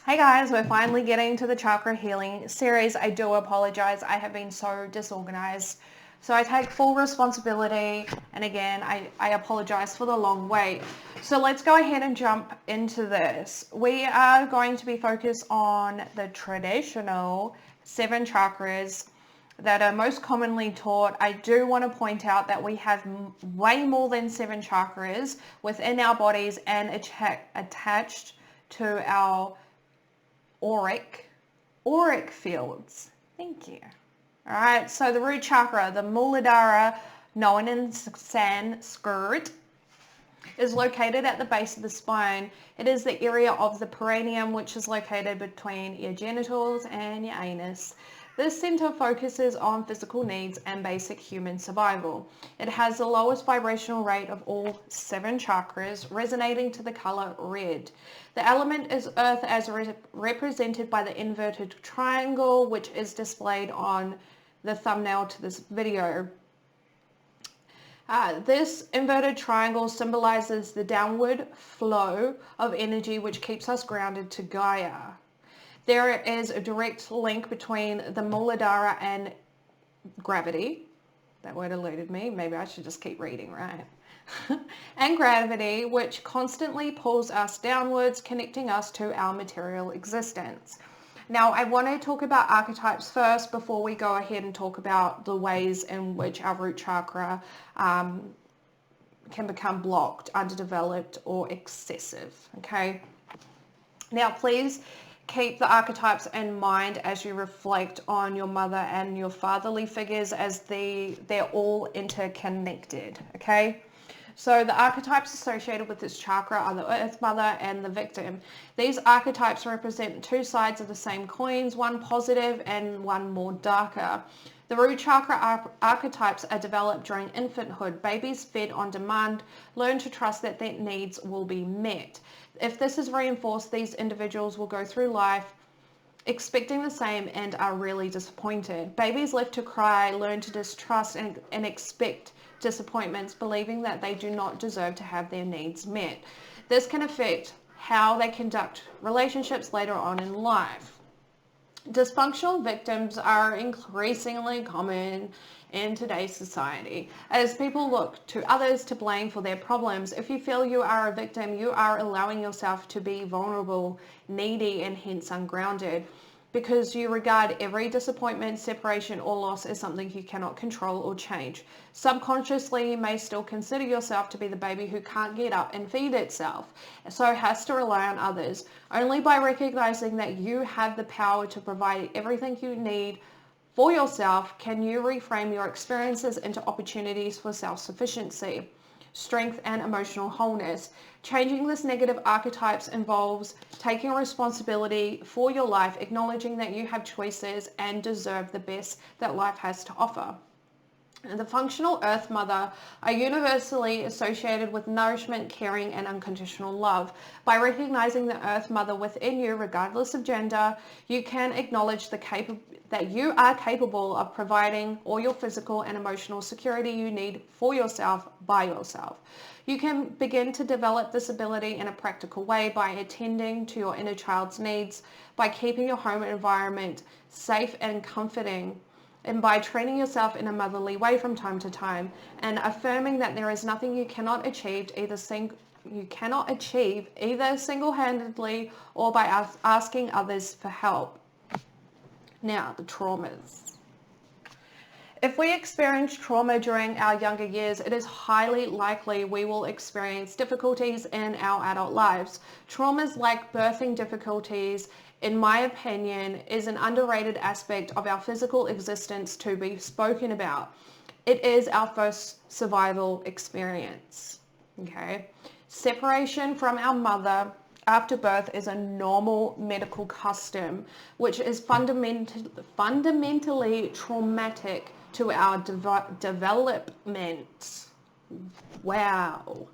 Hey guys, we're finally getting to the chakra healing series. I do apologize. I have been so disorganized. So I take full responsibility. And again, I apologize for the long wait. So let's go ahead and jump into this. We are going to be focused on the traditional 7 chakras that are most commonly taught. I do want to point out that we have way more than 7 chakras within our bodies and attached to our auric fields. Thank you. All right, so the root chakra, the Muladhara, known in Sanskrit, is located at the base of the spine. It is the area of the perineum, which is located between your genitals and your anus. This center focuses on physical needs and basic human survival. It has the lowest vibrational rate of all 7 chakras, resonating to the color red. The element is earth, as represented by the inverted triangle, which is displayed on the thumbnail to this video. This inverted triangle symbolizes the downward flow of energy, which keeps us grounded to Gaia. There is a direct link between the Muladhara and gravity. That word eluded me. Maybe I should just keep reading, right? And gravity, which constantly pulls us downwards, connecting us to our material existence. Now, I want to talk about archetypes first before we go ahead and talk about the ways in which our root chakra can become blocked, underdeveloped, or excessive, okay? Now, please keep the archetypes in mind as you reflect on your mother and your fatherly figures, as they're all interconnected, okay? So the archetypes associated with this chakra are the Earth Mother and the victim. These archetypes represent 2 sides of the same coins, one positive and one more darker. The root chakra archetypes are developed during infanthood. Babies fed on demand learn to trust that their needs will be met. If this is reinforced, these individuals will go through life expecting the same and are really disappointed. Babies left to cry learn to distrust and expect disappointments, believing that they do not deserve to have their needs met. This can affect how they conduct relationships later on in life. Dysfunctional victims are increasingly common in today's society as people look to others to blame for their problems. If you feel you are a victim, you are allowing yourself to be vulnerable, needy, and hence ungrounded, because you regard every disappointment, separation, or loss as something you cannot control or change. Subconsciously, you may still consider yourself to be the baby who can't get up and feed itself, so has to rely on others. Only by recognizing that you have the power to provide everything you need for yourself can you reframe your experiences into opportunities for self-sufficiency, strength, and emotional wholeness. Changing this negative archetypes involves taking responsibility for your life, acknowledging that you have choices and deserve the best that life has to offer. And the functional Earth Mother are universally associated with nourishment, caring, and unconditional love. By recognizing the Earth Mother within you, regardless of gender, you can acknowledge that you are capable of providing all your physical and emotional security you need for yourself by yourself. You can begin to develop this ability in a practical way by attending to your inner child's needs, by keeping your home environment safe and comforting, and by training yourself in a motherly way from time to time, and affirming that there is nothing you cannot achieve either single-handedly or by asking others for help. Now, the traumas. If we experience trauma during our younger years, it is highly likely we will experience difficulties in our adult lives. Traumas like birthing difficulties, in my opinion, is an underrated aspect of our physical existence to be spoken about. It is our first survival experience, okay? Separation from our mother after birth is a normal medical custom, which is fundamentally traumatic to our development. Wow.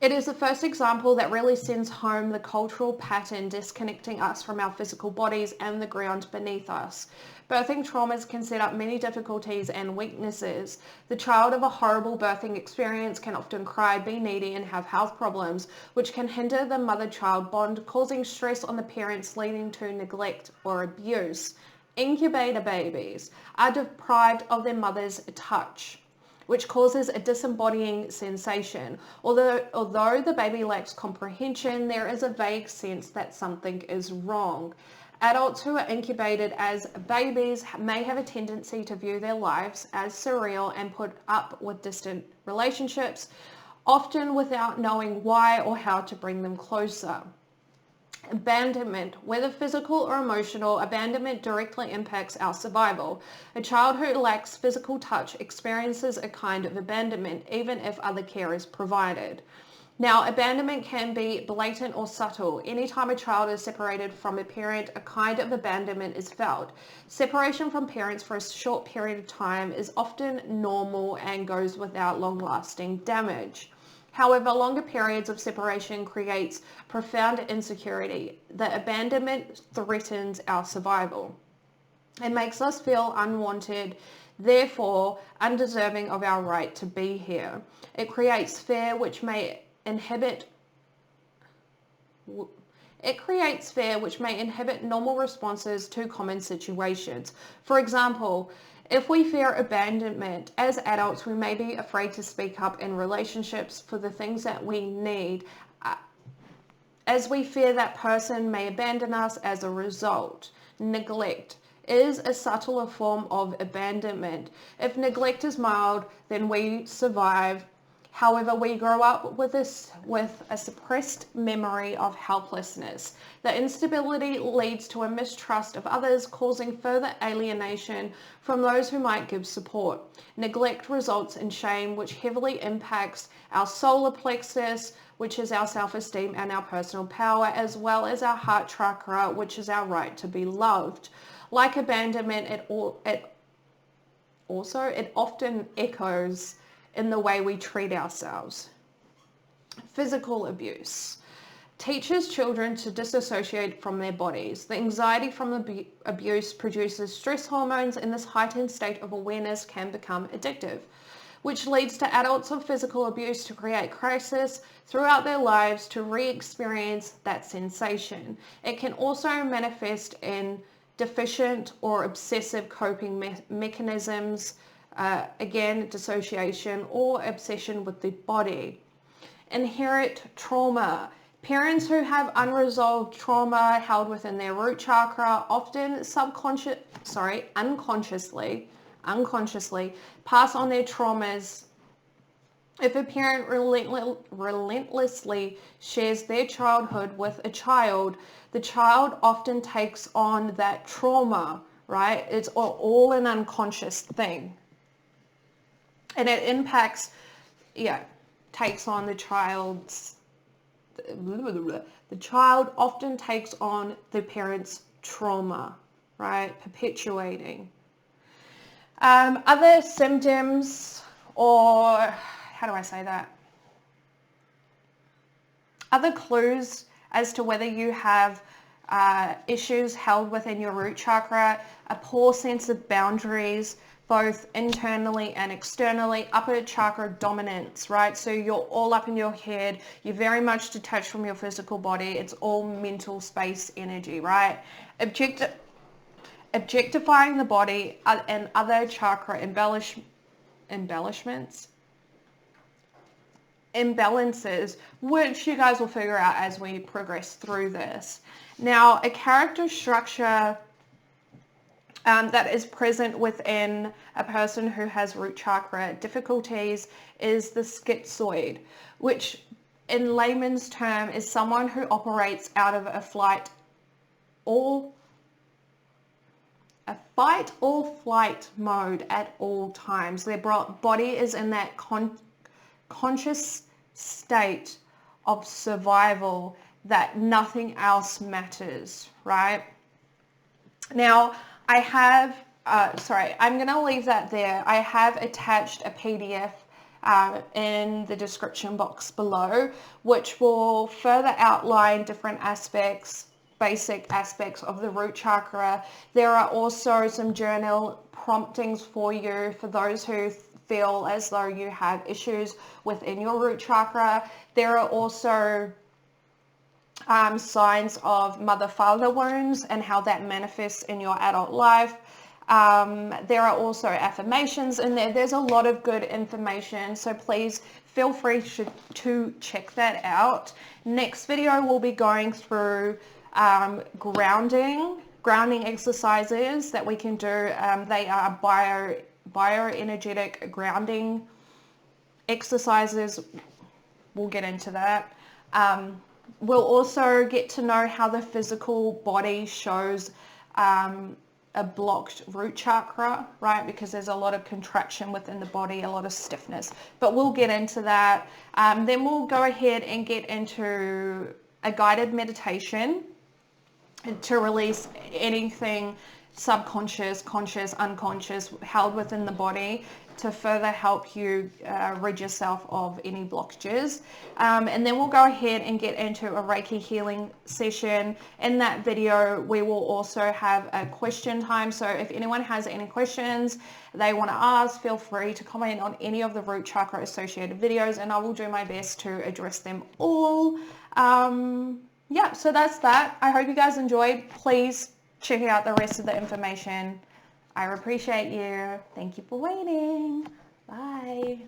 It is the first example that really sends home the cultural pattern disconnecting us from our physical bodies and the ground beneath us. Birthing traumas can set up many difficulties and weaknesses. The child of a horrible birthing experience can often cry, be needy, and have health problems, which can hinder the mother-child bond, causing stress on the parents, leading to neglect or abuse. Incubator babies are deprived of their mother's touch, which causes a disembodying sensation. Although the baby lacks comprehension, there is a vague sense that something is wrong. Adults who are incubated as babies may have a tendency to view their lives as surreal and put up with distant relationships, often without knowing why or how to bring them closer. Abandonment, whether physical or emotional, abandonment directly impacts our survival. A child who lacks physical touch experiences a kind of abandonment, even if other care is provided. Now, abandonment can be blatant or subtle. Anytime a child is separated from a parent, a kind of abandonment is felt. Separation from parents for a short period of time is often normal and goes without long-lasting damage. However, longer periods of separation creates profound insecurity. The abandonment threatens our survival. It makes us feel unwanted, therefore undeserving of our right to be here. It creates fear which may inhibit normal responses to common situations. For example, if we fear abandonment as adults, we may be afraid to speak up in relationships for the things that we need, as we fear that person may abandon us as a result. Neglect is a subtler form of abandonment. If neglect is mild, then we survive. However, we grow up with a suppressed memory of helplessness. The instability leads to a mistrust of others, causing further alienation from those who might give support. Neglect results in shame, which heavily impacts our solar plexus, which is our self-esteem and our personal power, as well as our heart chakra, which is our right to be loved. Like abandonment, it often echoes in the way we treat ourselves. Physical abuse teaches children to disassociate from their bodies. The anxiety from the abuse produces stress hormones, and this heightened state of awareness can become addictive, which leads to adults of physical abuse to create crisis throughout their lives to re-experience that sensation. It can also manifest in deficient or obsessive coping mechanisms, again, dissociation or obsession with the body. Inherent trauma. Parents who have unresolved trauma held within their root chakra often unconsciously pass on their traumas. If a parent relentlessly shares their childhood with a child, the child often takes on that trauma, right? It's all an unconscious thing. And it impacts, takes on the child often takes on the parent's trauma, right? Perpetuating. Other symptoms, or how do I say that? Other clues as to whether you have issues held within your root chakra: a poor sense of boundaries, both internally and externally. Upper chakra dominance, right? So you're all up in your head. You're very much detached from your physical body. It's all mental space energy, right? Objectifying the body and other chakra imbalances, which you guys will figure out as we progress through this. Now, a character structure that is present within a person who has root chakra difficulties is the schizoid, which in layman's term is someone who operates out of a fight or flight mode at all times. Their body is in that conscious state of survival that nothing else matters, right? Now, I'm going to leave that there. I have attached a PDF in the description box below, which will further outline different aspects, basic aspects of the root chakra. There are also some journal promptings for you for those who feel as though you have issues within your root chakra. There are also signs of mother-father wounds and how that manifests in your adult life. There are also affirmations in there. There's a lot of good information, so please feel free to check that out. Next video we'll be going through grounding exercises that we can do. They are bioenergetic grounding exercises. We'll get into that. We'll also get to know how the physical body shows a blocked root chakra, right? Because there's a lot of contraction within the body, a lot of stiffness. But we'll get into that. Then we'll go ahead and get into a guided meditation to release anything subconscious, conscious, unconscious held within the body to further help you rid yourself of any blockages. And then we'll go ahead and get into a Reiki healing session. In that video, we will also have a question time. So if anyone has any questions they want to ask, feel free to comment on any of the root chakra associated videos and I will do my best to address them all. Yeah, so that's that. I hope you guys enjoyed. Please check out the rest of the information. I appreciate you. Thank you for waiting. Bye.